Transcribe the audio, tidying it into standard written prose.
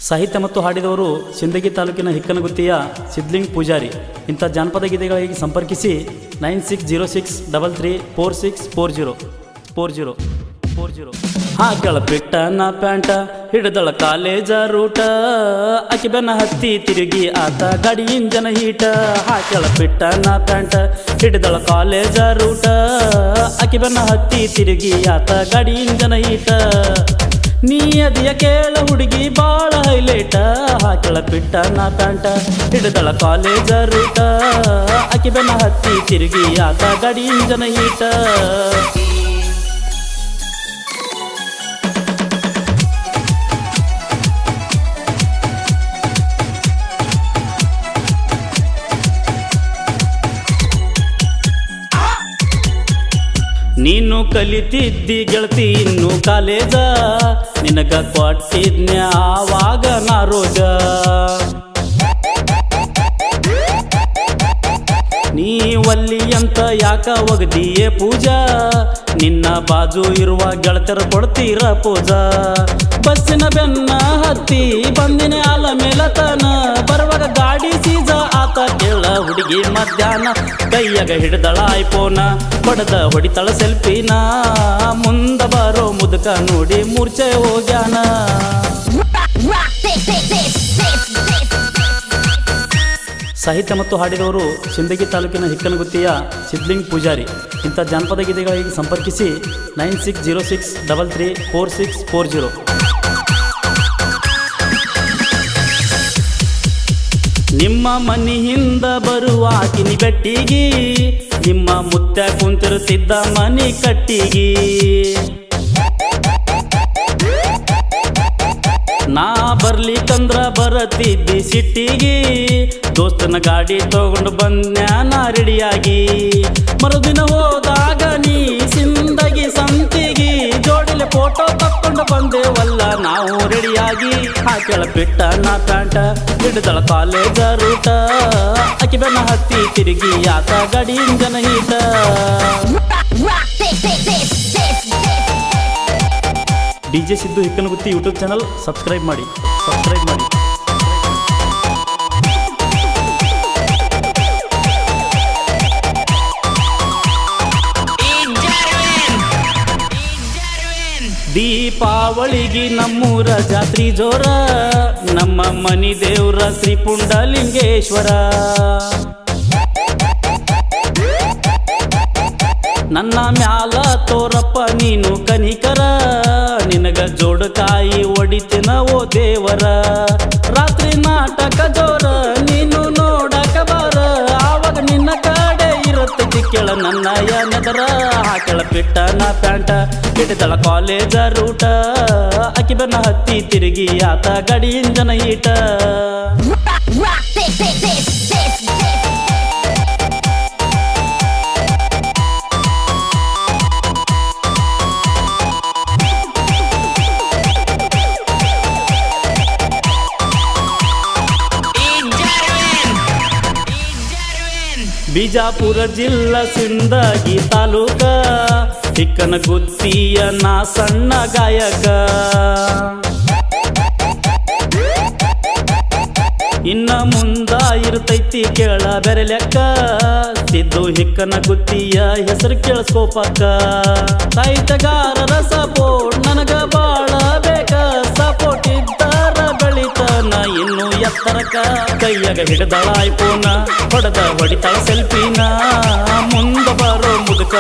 ಸಾಹಿತ್ಯ ಮತ್ತು ಹಾಡಿದವರು ಸಿಂದಗಿ ತಾಲೂಕಿನ ಹಿಕ್ಕನಗುತ್ತಿಯ ಸಿದ್ಲಿಂಗ್ ಪೂಜಾರಿ. ಇಂಥ ಜಾನಪದ ಗೀತೆಗಳಿಗೆ ಸಂಪರ್ಕಿಸಿ 9606334640. ಹಾಕಳ ಪಿಟ್ಟನ ಪ್ಯಾಂಟ ಹಿಡಿದಳ ಕಾಲೇಜ ರೂಟ, ಆಕಿ ಬೆನ್ನ ಹತ್ತಿ ತಿರುಗಿ ಆತ ಗಾಡಿ ಇಂಜನ ಹೀಟ. ಹಾಕಳ ಪಿಟ್ಟನ ಪ್ಯಾಂಟ ಹಿಡಿದಳ ಕಾಲೇಜ ರೂಟ, ಆಕಿ ಬೆನ್ನ ಹತ್ತಿ ತಿರುಗಿ ಆತ ಗಾಡಿ ಇಂಜನ ಹೀಟ. ನೀ ಅದಿಯ ಕೇಳ ಹುಡುಗಿ ಬಾಳ ಹೈಲೈಟ, ಹಾಕಳ ಪಿಟ್ಟನ ಪ್ಯಾಂಟ ಹಿಡಿದಳ ಕಾಲೇಜ ರೂಟ, ಆಕಿ ಬೆನ್ನ ಹತ್ತಿ ತಿರುಗಿ ಆತ ಗಾಡಿ ಇಂಜನ ಹೀಟ. ನೀನು ಕಲಿತಿದ್ದಿ ಗೆಳತಿ ಇನ್ನು ಕಾಲೇಜ, ನಿನಗ ಕೊಟ್ಟಿದ್ನ ಆವಾಗ ನಾ ರೋಜ. ನೀ ಒಲ್ಲಿ ಅಂತ ಯಾಕ ಒಗದಿಯೇ ಪೂಜಾ, ನಿನ್ನ ಬಾಜು ಇರುವ ಗೆಳತರ ಕೊಡ್ತೀರ ಪೂಜಾ. ಬಸ್ಸಿನ ಬೆನ್ನ ಹತ್ತಿ ಬಂದಿನ ಅಲ ಮೇಲತನ, ಬರುವಾಗ ಗಾಡಿ ಸೀಜ ಆತ ಕೇಳ ಹುಡುಗಿ ಮಧ್ಯಾಹ್ನ. ಕೈಯಾಗ ಹಿಡ್ದಳ ಐಫೋನ ಹೊಡೆದ ಹೊಡಿತಳ ಸೆಲ್ಫಿನ, ಮುಂದ ಬರೋ ಮುದುಕ ನೋಡಿ ಮೂರ್ಛೆ ಹೋಗ್ಯಾನ. ಸಾಹಿತ್ಯ ಮತ್ತು ಹಾಡಿದವರು ಸಿಂದಗಿ ತಾಲೂಕಿನ ಹಿಕ್ಕನಗುತ್ತಿಯ ಸಿದ್ಲಿಂಗ್ ಪೂಜಾರಿ. ಇಂಥ ಜಾನಪದ ಗೀತೆಗಳಿಗೆ ಸಂಪರ್ಕಿಸಿ 9606334640. ನಿಮ್ಮ ಮನೆಯಿಂದ ಬರುವ ಆಕಿನಿ ಬೆಟ್ಟಿಗಿ, ನಿಮ್ಮ ಮುತ್ತ ಕುಂತಿರುತ್ತಿದ್ದ ಮನಿ ಕಟ್ಟಿಗಿ. ನಾ ಬರ್ಲಿಕ್ಕಂದ್ರ ಬರತಿದ್ದಿ ಸಿಟ್ಟಿಗಿ, ದೋಸ್ತನ ಗಾಡಿ ತಗೊಂಡು ಬಂದ್ನ್ಯಾ ನಾ ರೆಡಿಯಾಗಿ. ಮರುದಿನ ಹೋದಾಗ ನೀ ಸಿಂದಗಿ ಸಂತಿಗಿ, ಜೋಡಿಲೆ ಫೋಟೋ ತಕ್ಕೊಂಡು ಬಂದೇವಲ್ಲ ನಾವು ರೆಡಿಯಾಗಿ. ಹಾಕೆಳ ಪಿಟ್ಟನ ಪ್ಯಾಂಟ ಹಿಡಿದಳ ಕಾಲೇಜ ರೂಟ, ಆಕಿ ಬೆನ್ನ ಹತ್ತಿ ತಿರುಗಿ ಆತ ಗಾಡಿ ಇಂಜನ ಹೀಟ. DJ Siddu Hikkanagutti YouTube channel subscribe ಮಾಡಿ. ದೀಪಾವಳಿಗೆ ನಮ್ಮೂರ ಜಾತ್ರಿ ಜೋರ, ನಮ್ಮ ಮನಿ ದೇವ್ರ ಶ್ರೀ ಪುಂಡಲಿಂಗೇಶ್ವರ. ನನ್ನ ಮ್ಯಾಲ ತೋರಪ್ಪ ನೀನು ಕನಿಕರ, ನಿನಗ ಜೋಡಕಾಯಿ ಒಡಿತಿನ ಓ ದೇವರ. ರಾತ್ರಿ ನಾಟಕ ಜೋರ ನೀನು ನೋಡಕ ಬಾರ, ಆವಾಗ ನಿನ್ನ ಕಡೆ ಇರುತ್ತೈತಿ ಕೇಳ ನನ್ನ ನೆದರ. ಹಾಕೆಳ ಪಿಟ್ಟನ ಪ್ಯಾಂಟ ಹಿಡಿದಳ ಕಾಲೇಜ ರೂಟ, ಆಕಿ ಬೆನ್ನ ಹತ್ತಿ ತಿರುಗಿ ಆತ ಗಾಡಿ ಇಂಜನ ಹೀಟ. ಬಿಜಾಪುರ ಜಿಲ್ಲಾ ಸಿಂದಗಿ ತಾಲೂಕ, ಹಿಕ್ಕನಗುತ್ತಿಯ ನಾ ಸಣ್ಣ ಗಾಯಕ. ಇನ್ನ ಮುಂದ ಇರ್ತೈತಿ ಕೇಳ ಬೆರೆ ಲೆಕ್ಕ, ಸಿದ್ದು ಹಿಕ್ಕನಗುತ್ತಿಯ ಹೆಸರು ಕೇಳಿಸ್ಕೋಪಕ್ಕ. ಸಾಹಿತ್ಯಗಾರರ ಸಪೋರ್ಟ್ ನನಗ ಬಾಳ ಬೇಕ, ಸಪೋರ್ಟ್ ಇದ್ದಾರ ಬೆಳಿತನ ಇನ್ನು ಎತ್ತರಕ. ಕೈಯಾಗ ಹಿಡಿದಳ ಐಫೋನ ಹೊಡೆದ ಹೊಡಿತಳ ಸೆಲ್ಫಿನ, ಮುಂದ ಬರೋ ಮುದುಕ